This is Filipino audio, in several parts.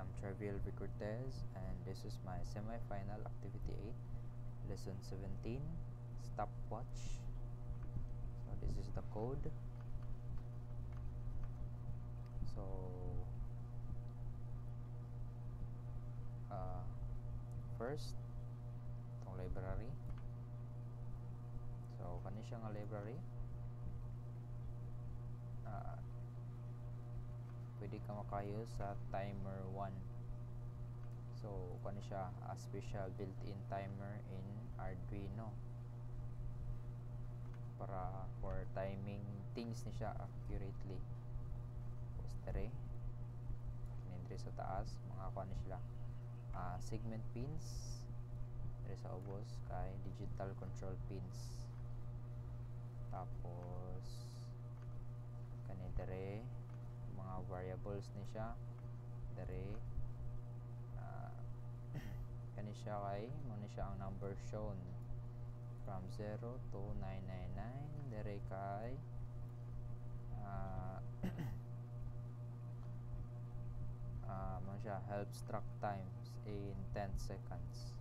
am Traviel Vicortez, and this is my semi-final activity 8, lesson 17, stopwatch. So this is the code. So first, itong library. So kani siya nga library. Pwede ka makayo sa timer 1. So kani siya a special built-in timer in Arduino para for timing things ni siya accurately. Postere kinindri sa taas mga kuan ni sila segment pins, diri sa ubos kay digital control pins. Tapos kani dere mga variables ni siya dere kani siya kay mo ni siya ang number shown from 0 to 999 dere kay mo siya helps track times in 10 seconds,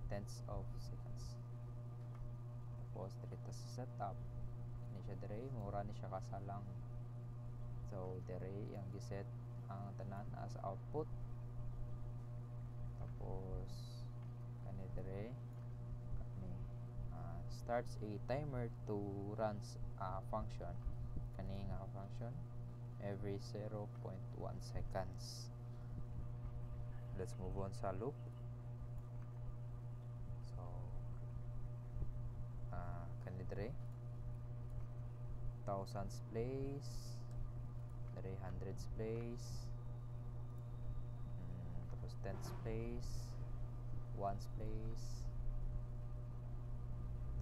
tenths of seconds. Tapos dere ta sa setup kani siya dere mura ni siya kasalang. So dere yang giset ang tanan as output. Tapos kani dere kani starts a timer to runs a function, kani nga function every 0.1 seconds. Let's move on sa loop. So kani dere thousands place, dere hundreds place, tapos tens place, ones place,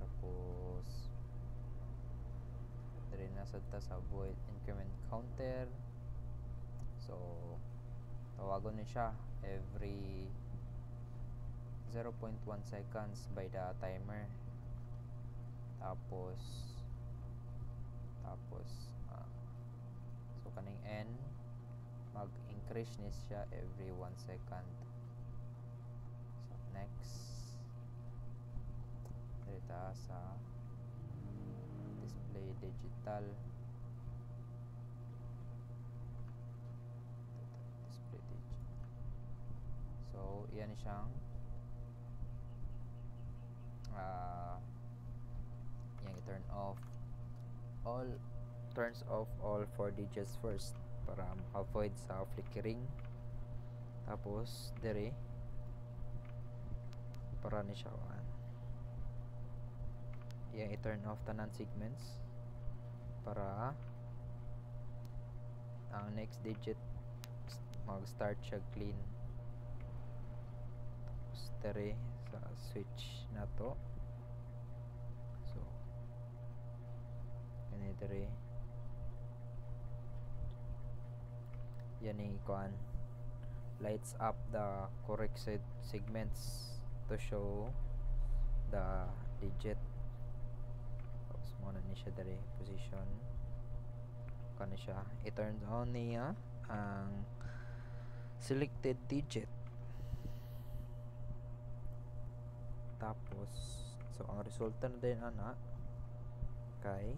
tapos dere na sa void increment counter. So tawagon ni siya every 0.1 seconds by the timer. Tapos so kaning n mag-increase ni siya every 1 second. So next dito sa display digital, so yan siyang yang i-turn off turns off all 4 digits first para avoid sa flickering. Tapos dere para ni siya yang i-turn off tanan segments para ang next digit mag-start siya clean. Tapos dere sa switch na to, so kani dere yan ikuan lights up the correct segments to show the digit. Tapos muna ni siya dere position kani siya i-turn on niya ang selected digit. Tapos so ang resulta na din ana kay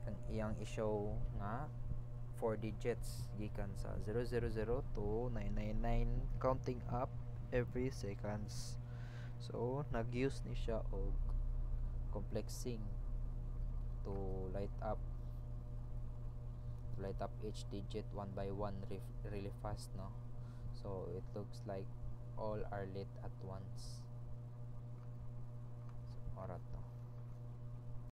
ang iyang i-show nga 4 digits gikan sa 000 to 999 counting up every seconds. So nag-use ni siya og complexing to light up each digit one by one really fast, no? So it looks like all are lit at once. So ora to